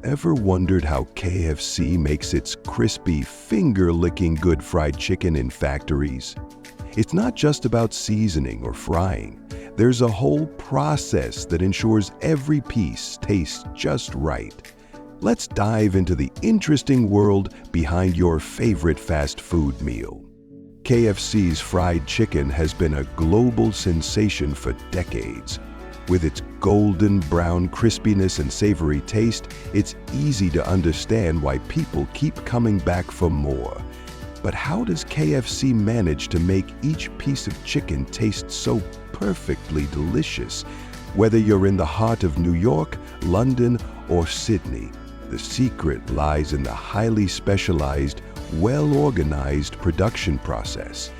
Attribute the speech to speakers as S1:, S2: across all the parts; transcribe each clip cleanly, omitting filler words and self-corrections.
S1: Ever wondered how KFC makes its crispy, finger-licking good fried chicken in factories? It's not just about seasoning or frying. There's a whole process that ensures every piece tastes just right. Let's dive into the interesting world behind your favorite fast food meal. KFC's fried chicken has been a global sensation for decades. With its golden brown crispiness and savory taste, it's easy to understand why people keep coming back for more. But how does KFC manage to make each piece of chicken taste so perfectly delicious? Whether you're in the heart of New York, London, or Sydney, the secret lies in the highly specialized, well-organized production process.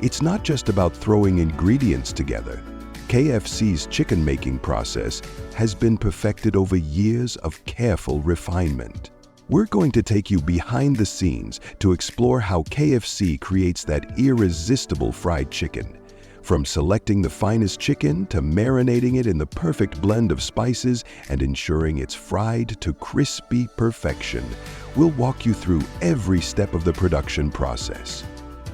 S1: It's not just about throwing ingredients together. KFC's chicken-making process has been perfected over years of careful refinement. We're going to take you behind the scenes to explore how KFC creates that irresistible fried chicken. From selecting the finest chicken to marinating it in the perfect blend of spices and ensuring it's fried to crispy perfection, we'll walk you through every step of the production process.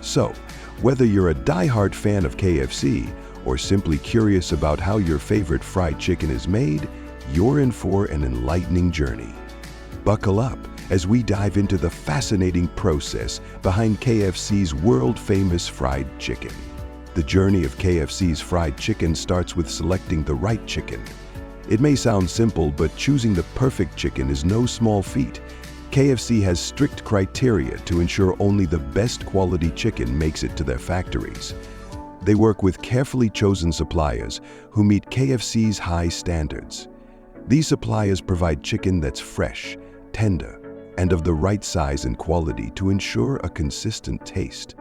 S1: So, whether you're a die-hard fan of KFC or simply curious about how your favorite fried chicken is made, you're in for an enlightening journey. Buckle up as we dive into the fascinating process behind KFC's world-famous fried chicken. The journey of KFC's fried chicken starts with selecting the right chicken. It may sound simple, but choosing the perfect chicken is no small feat. KFC has strict criteria to ensure only the best quality chicken makes it to their factories. They work with carefully chosen suppliers who meet KFC's high standards. These suppliers provide chicken that's fresh, tender, and of the right size and quality to ensure a consistent taste.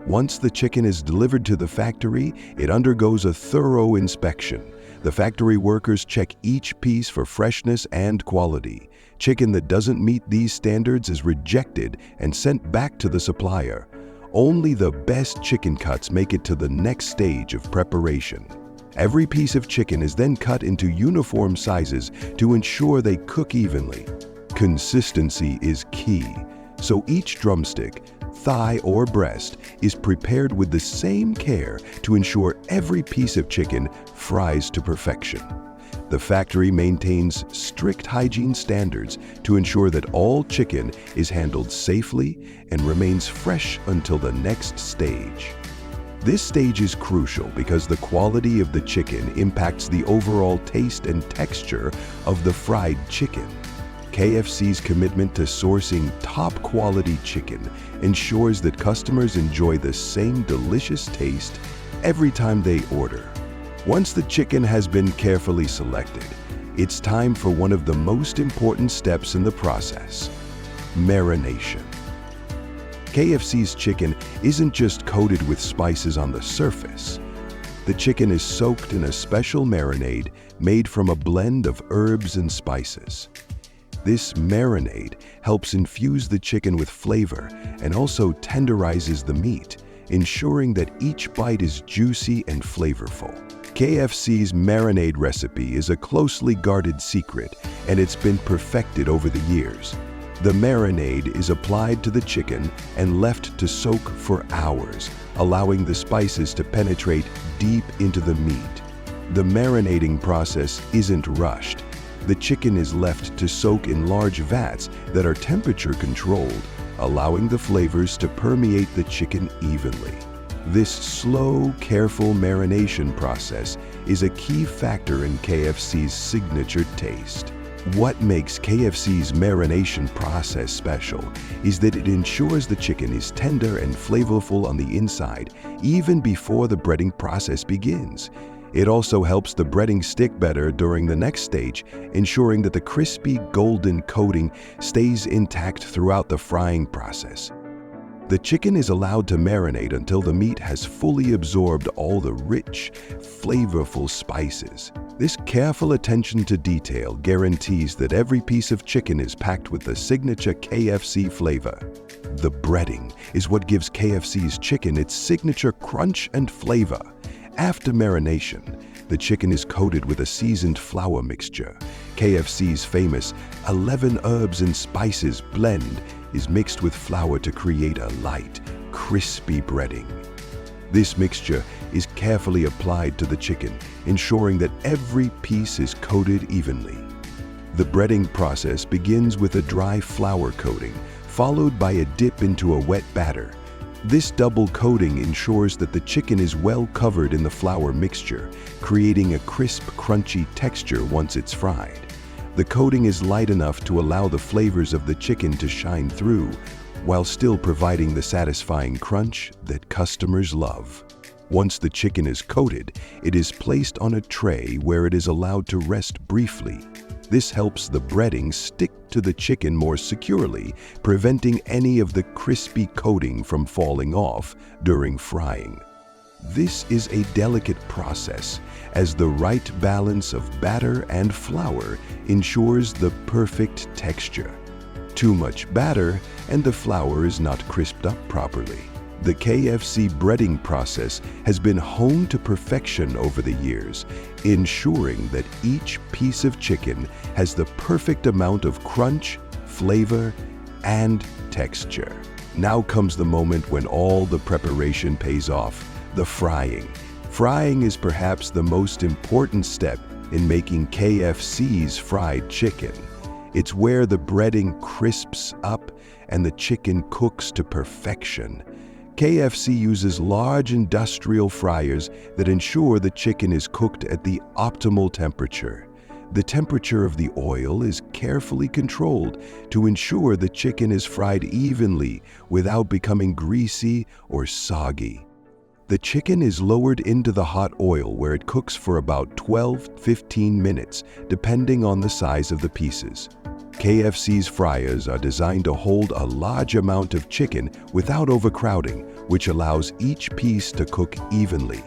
S1: Once the chicken is delivered to the factory, it undergoes a thorough inspection. The factory workers check each piece for freshness and quality. Chicken that doesn't meet these standards is rejected and sent back to the supplier. Only the best chicken cuts make it to the next stage of preparation. Every piece of chicken is then cut into uniform sizes to ensure they cook evenly. Consistency is key, so each drumstick, thigh, or breast is prepared with the same care to ensure every piece of chicken fries to perfection. The factory maintains strict hygiene standards to ensure that all chicken is handled safely and remains fresh until the next stage. This stage is crucial because the quality of the chicken impacts the overall taste and texture of the fried chicken. KFC's commitment to sourcing top-quality chicken ensures that customers enjoy the same delicious taste every time they order. Once the chicken has been carefully selected, it's time for one of the most important steps in the process: marination. KFC's chicken isn't just coated with spices on the surface. The chicken is soaked in a special marinade made from a blend of herbs and spices. This marinade helps infuse the chicken with flavor and also tenderizes the meat, ensuring that each bite is juicy and flavorful. KFC's marinade recipe is a closely guarded secret, and it's been perfected over the years. The marinade is applied to the chicken and left to soak for hours, allowing the spices to penetrate deep into the meat. The marinating process isn't rushed. The chicken is left to soak in large vats that are temperature controlled, allowing the flavors to permeate the chicken evenly. This slow, careful marination process is a key factor in KFC's signature taste. What makes KFC's marination process special is that it ensures the chicken is tender and flavorful on the inside even before the breading process begins. It also helps the breading stick better during the next stage, ensuring that the crispy golden coating stays intact throughout the frying process. The chicken is allowed to marinate until the meat has fully absorbed all the rich, flavorful spices. This careful attention to detail guarantees that every piece of chicken is packed with the signature KFC flavor. The breading is what gives KFC's chicken its signature crunch and flavor. After marination, the chicken is coated with a seasoned flour mixture. KFC's famous 11 herbs and spices blend is mixed with flour to create a light, crispy breading. This mixture is carefully applied to the chicken, ensuring that every piece is coated evenly. The breading process begins with a dry flour coating, followed by a dip into a wet batter. This double coating ensures that the chicken is well covered in the flour mixture, creating a crisp, crunchy texture once it's fried. The coating is light enough to allow the flavors of the chicken to shine through, while still providing the satisfying crunch that customers love. Once the chicken is coated, it is placed on a tray where it is allowed to rest briefly. This helps the breading stick to the chicken more securely, preventing any of the crispy coating from falling off during frying. This is a delicate process, as the right balance of batter and flour ensures the perfect texture. Too much batter and the flour is not crisped up properly. The KFC breading process has been honed to perfection over the years, ensuring that each piece of chicken has the perfect amount of crunch, flavor, and texture. Now comes the moment when all the preparation pays off, the frying. Frying is perhaps the most important step in making KFC's fried chicken. It's where the breading crisps up and the chicken cooks to perfection. KFC uses large industrial fryers that ensure the chicken is cooked at the optimal temperature. The temperature of the oil is carefully controlled to ensure the chicken is fried evenly without becoming greasy or soggy. The chicken is lowered into the hot oil where it cooks for about 12-15 minutes, depending on the size of the pieces. KFC's fryers are designed to hold a large amount of chicken without overcrowding, which allows each piece to cook evenly.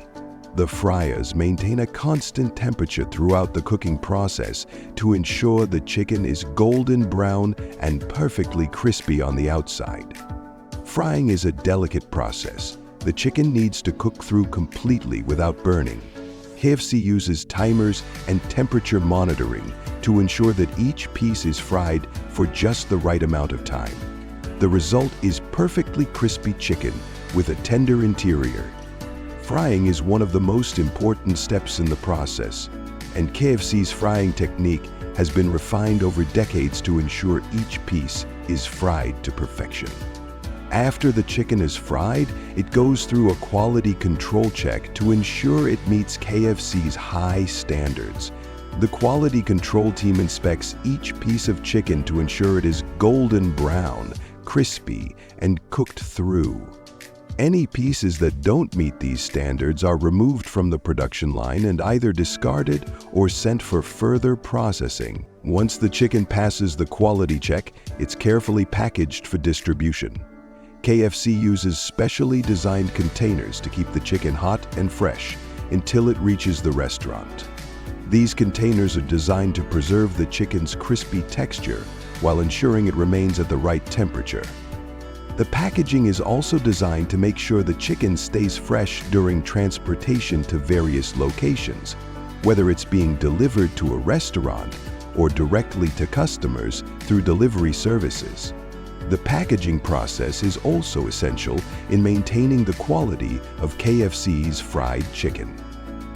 S1: The fryers maintain a constant temperature throughout the cooking process to ensure the chicken is golden brown and perfectly crispy on the outside. Frying is a delicate process. The chicken needs to cook through completely without burning. KFC uses timers and temperature monitoring to ensure that each piece is fried for just the right amount of time. The result is perfectly crispy chicken with a tender interior. Frying is one of the most important steps in the process, and KFC's frying technique has been refined over decades to ensure each piece is fried to perfection. After the chicken is fried, it goes through a quality control check to ensure it meets KFC's high standards. The quality control team inspects each piece of chicken to ensure it is golden brown, crispy, and cooked through. Any pieces that don't meet these standards are removed from the production line and either discarded or sent for further processing. Once the chicken passes the quality check, it's carefully packaged for distribution. KFC uses specially designed containers to keep the chicken hot and fresh until it reaches the restaurant. These containers are designed to preserve the chicken's crispy texture while ensuring it remains at the right temperature. The packaging is also designed to make sure the chicken stays fresh during transportation to various locations, whether it's being delivered to a restaurant or directly to customers through delivery services. The packaging process is also essential in maintaining the quality of KFC's fried chicken.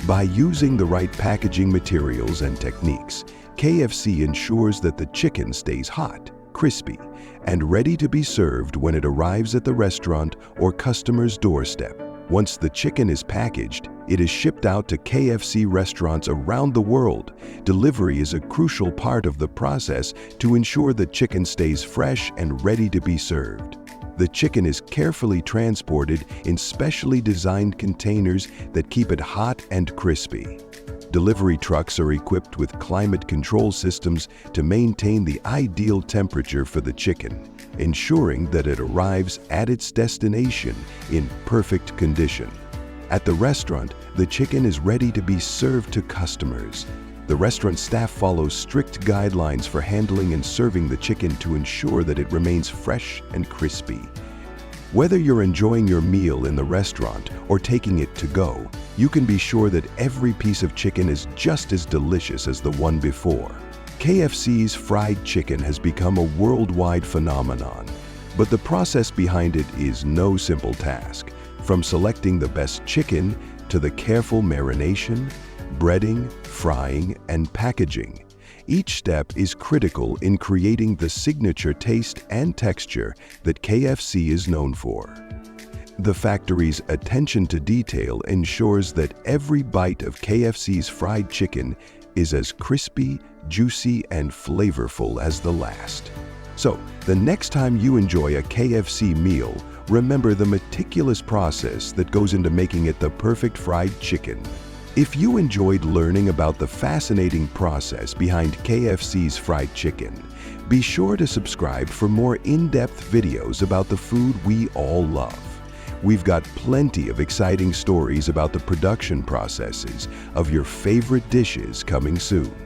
S1: By using the right packaging materials and techniques, KFC ensures that the chicken stays hot, crispy, and ready to be served when it arrives at the restaurant or customer's doorstep. Once the chicken is packaged, it is shipped out to KFC restaurants around the world. Delivery is a crucial part of the process to ensure the chicken stays fresh and ready to be served. The chicken is carefully transported in specially designed containers that keep it hot and crispy. Delivery trucks are equipped with climate control systems to maintain the ideal temperature for the chicken, ensuring that it arrives at its destination in perfect condition. At the restaurant, the chicken is ready to be served to customers. The restaurant staff follows strict guidelines for handling and serving the chicken to ensure that it remains fresh and crispy. Whether you're enjoying your meal in the restaurant or taking it to go, you can be sure that every piece of chicken is just as delicious as the one before. KFC's fried chicken has become a worldwide phenomenon, but the process behind it is no simple task. From selecting the best chicken to the careful marination, breading, frying, and packaging, each step is critical in creating the signature taste and texture that KFC is known for. The factory's attention to detail ensures that every bite of KFC's fried chicken is as crispy, juicy, and flavorful as the last. So, the next time you enjoy a KFC meal, remember the meticulous process that goes into making it the perfect fried chicken. If you enjoyed learning about the fascinating process behind KFC's fried chicken, be sure to subscribe for more in-depth videos about the food we all love. We've got plenty of exciting stories about the production processes of your favorite dishes coming soon.